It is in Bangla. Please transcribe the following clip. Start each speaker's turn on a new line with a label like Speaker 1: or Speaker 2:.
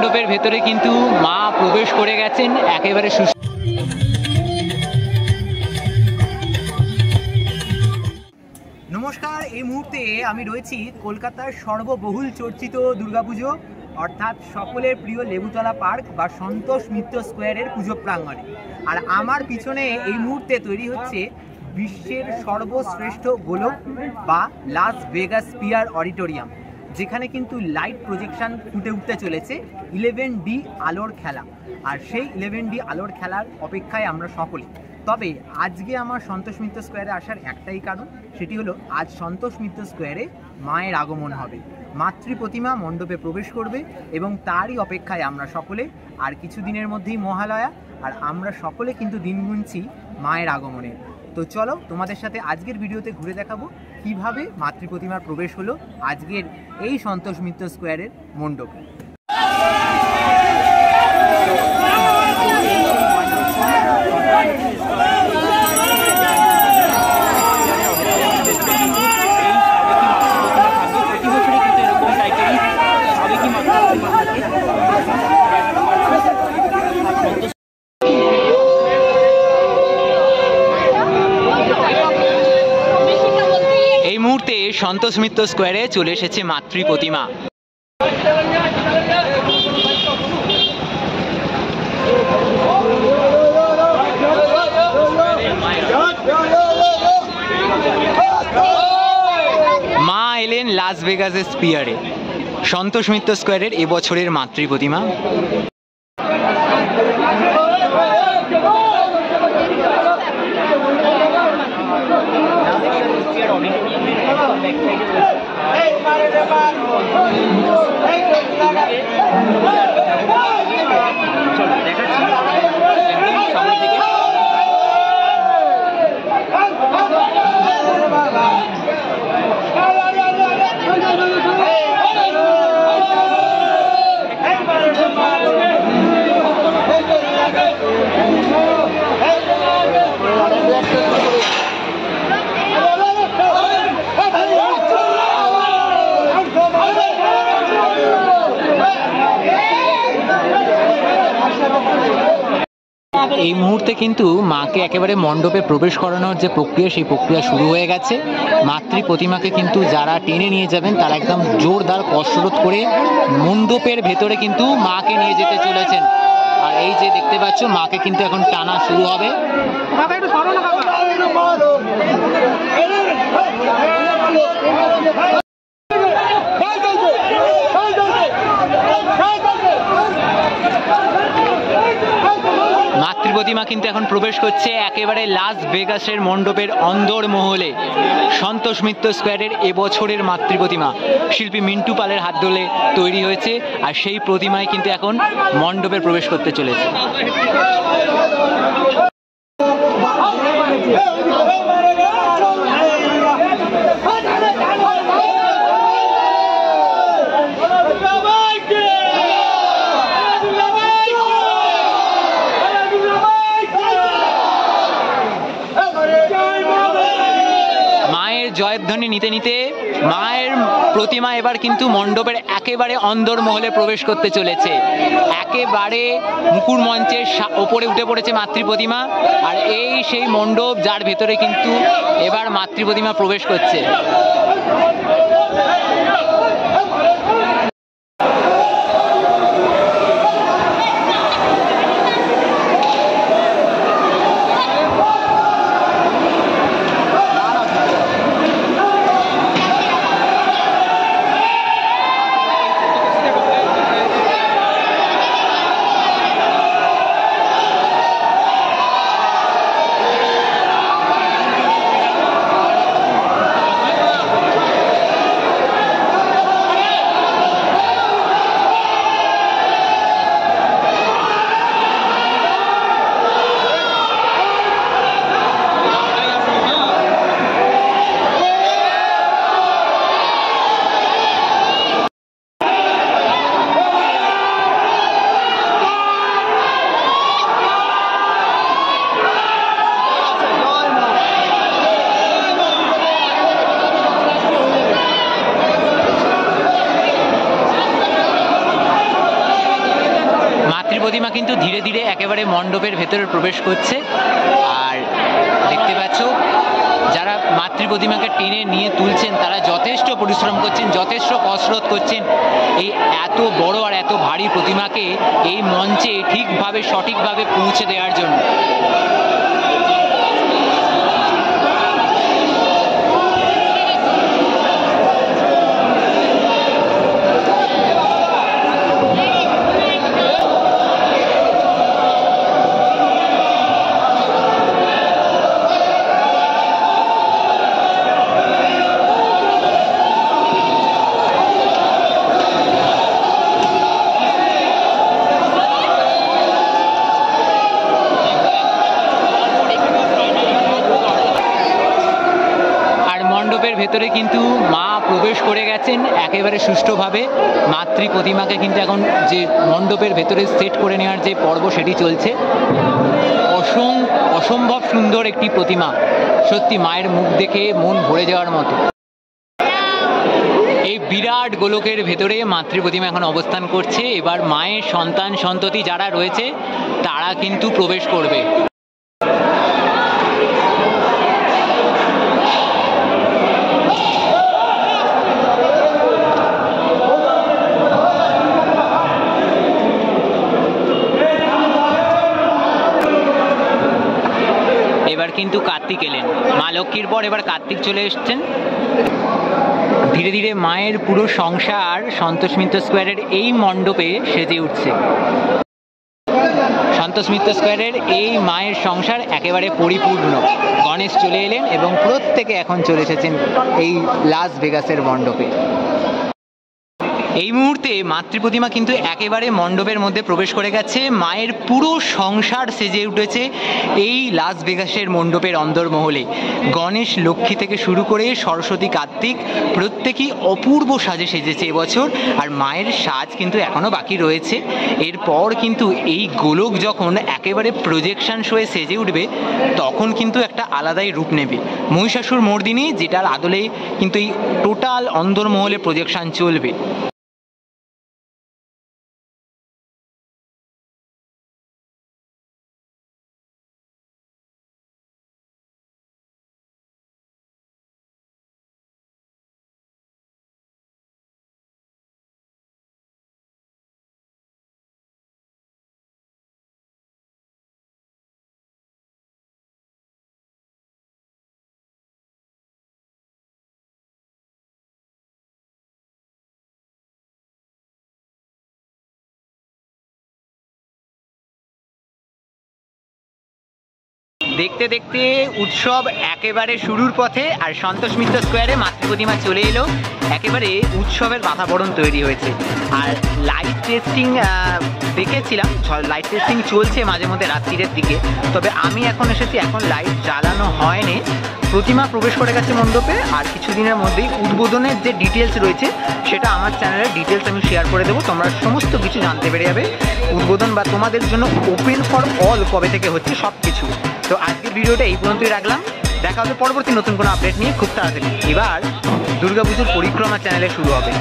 Speaker 1: মণ্ডপের ভেতরে কিন্তু মা প্রবেশ করে গেছেন একেবারে
Speaker 2: নমস্কার, এই মুহূর্তে আমি রয়েছি কলকাতার সর্ববহুল চর্চিত দুর্গাপুজো অর্থাৎ সকলের প্রিয় লেবুতলা পার্ক বা সন্তোষ মিত্র স্কোয়ারের পুজো প্রাঙ্গণে। আর আমার পিছনে এই মুহূর্তে তৈরি হচ্ছে বিশ্বের সর্বশ্রেষ্ঠ গোলক বা লাস ভেগাস স্পিয়ার অডিটোরিয়াম, যেখানে কিন্তু লাইট প্রজেকশন ফুটে উঠতে চলেছে 11D আলোর খেলা। আর সেই 11D আলোর খেলার অপেক্ষায় আমরা সকলে। তবে আজকে আমার সন্তোষ মিত্র স্কোয়ারে আসার একটাই কারণ, সেটি হলো আজ সন্তোষ মিত্র স্কোয়ারে মায়ের আগমন হবে, মাতৃ প্রতিমা মণ্ডপে প্রবেশ করবে এবং তারই অপেক্ষায় আমরা সকলে। আর কিছু দিনের মধ্যেই মহালয়া, আর আমরা সকলে কিন্তু দিন গুনছি মায়ের আগমনে। তো চলো তোমাদের সাথে আজকের ভিডিওতে ঘুরে দেখাবো কিভাবে মাতৃ প্রতিমার প্রবেশ হলো আজকের এই সন্তোষ মিত্র স্কোয়ারের মণ্ডপে।
Speaker 1: এই মুহূর্তে সন্তোষ মিত্র স্কোয়ারে চলে এসেছে মাতৃ প্রতিমা। মা এলেন লাস ভেগাসের স্পিয়ারে, সন্তোষ মিত্র স্কোয়ারের এবছরের মাতৃ প্রতিমা। এই মুহূর্তে কিন্তু মাকে একেবারে মণ্ডপে প্রবেশ করানোর যে প্রক্রিয়া, সেই প্রক্রিয়া শুরু হয়ে গেছে। মাতৃ প্রতিমাকে কিন্তু যারা টেনে নিয়ে যাবেন তারা একদম জোরদার কসরত করে মণ্ডপের ভেতরে কিন্তু মাকে নিয়ে যেতে চলেছেন। আর এই যে দেখতে পাচ্ছ, মাকে কিন্তু এখন টানা শুরু হবে। মাতৃ প্রতিমা কিন্তু এখন প্রবেশ করছে একেবারে লাস ভেগাসের মণ্ডপের অন্দরমহলে। সন্তোষ মিত্র স্কোয়ারের এবছরের মাতৃ প্রতিমা শিল্পী মিন্টু পালের হাত ধরে তৈরি হয়েছে, আর সেই প্রতিমায় কিন্তু এখন মণ্ডপে প্রবেশ করতে চলেছে। জয়ধ্বনি নিতে নিতে মায়ের প্রতিমা এবার কিন্তু মণ্ডপের একেবারে অন্দরমহলে প্রবেশ করতে চলেছে। একেবারে মুকুট মঞ্চের ওপরে উঠে পড়েছে মাতৃ প্রতিমা, আর এই সেই মণ্ডপ যার ভেতরে কিন্তু এবার মাতৃ প্রতিমা প্রবেশ করছে। মাতৃ প্রতিমা কিন্তু ধীরে ধীরে একেবারে মণ্ডপের ভেতরে প্রবেশ করছে। আর দেখতে পাচ্ছ যারা মাতৃ প্রতিমাকে টেনে নিয়ে তুলছেন তারা যথেষ্ট পরিশ্রম করছেন, যথেষ্ট কসরত করছেন এই এত বড় আর এত ভারী প্রতিমাকে এই মঞ্চে ঠিকভাবে সঠিকভাবে পৌঁছে দেওয়ার জন্য। মণ্ডপের ভেতরে কিন্তু মা প্রবেশ করে গেছেন একেবারে সুষ্ঠুভাবে। মাতৃ প্রতিমাকে কিন্তু এখন যে মণ্ডপের ভেতরে সেট করে নেওয়ার যে পর্ব সেটি চলছে। অসম্ভব সুন্দর একটি প্রতিমা, সত্যি মায়ের মুখ দেখে মন ভরে যাওয়ার মতো। এই বিরাট গোলকের ভেতরে মাতৃ প্রতিমা এখন অবস্থান করছে। এবার মায়ের সন্তান সন্ততি যারা রয়েছে তারা কিন্তু প্রবেশ করবে। এবার কিন্তু কার্তিক এলেন, মা লক্ষ্মীর পর এবার কার্তিক চলে এসছেন। ধীরে ধীরে মায়ের পুরো সংসার সন্তোষ মিত্র স্কোয়ারের এই মণ্ডপে সেজে উঠছে। সন্তোষ মিত্র স্কোয়ারের এই মায়ের সংসার একেবারে পরিপূর্ণ। গণেশ চলে এলেন এবং প্রত্যেকে এখন চলে এসেছেন এই লাস ভেগাসের মণ্ডপে। এই মুহূর্তে মাতৃ প্রতিমা কিন্তু একেবারে মণ্ডপের মধ্যে প্রবেশ করে গেছে। মায়ের পুরো সংসার সেজে উঠেছে এই লাস ভেগাসের মণ্ডপের অন্দরমহলে। গণেশ লক্ষ্মী থেকে শুরু করে সরস্বতী কার্তিক প্রত্যেকেই অপূর্ব সাজে সেজেছে এবছর। আর মায়ের সাজ কিন্তু এখনও বাকি রয়েছে। এরপর কিন্তু এই গোলক যখন একেবারে প্রজেকশন শোয়ে সেজে উঠবে তখন কিন্তু একটা আলাদাই রূপ নেবে। মহিষাসুর মর্দিনী যেটার আদলে কিন্তু এই টোটাল অন্দরমহলে প্রজেকশন চলবে। দেখতে দেখতে উৎসব একেবারে শুরুর পথে। আর সন্তোষ মিত্র স্কোয়ারে মাতৃ প্রতিমা চলে এলো, একেবারে উৎসবের বাতাবরণ তৈরি হয়েছে। আর লাইট টেস্টিং দেখেছিলাম, লাইট টেস্টিং চলছে মাঝে মধ্যে রাত্রির দিকে, তবে আমি এখন এসেছি, এখন লাইট জ্বালানো হয়নি। প্রতিমা প্রবেশ করে গেছে মণ্ডপে। আর কিছুদিনের মধ্যেই উদ্বোধনের যে ডিটেলস রয়েছে সেটা আমার চ্যানেলের ডিটেলস আমি শেয়ার করে দেবো, তোমরা সমস্ত কিছু জানতে পেরে যাবে। উদ্বোধন বা তোমাদের জন্য ওপেন ফর অল কবে থেকে হচ্ছে সব কিছু। তো আজকের ভিডিওটা এই পর্যন্তই রাখলাম, দেখা হবে পরবর্তী নতুন কোনো আপডেট নিয়ে খুব তাড়াতাড়ি। এবার দুর্গাপুজোর পরিক্রমা চ্যানেলে শুরু হবে।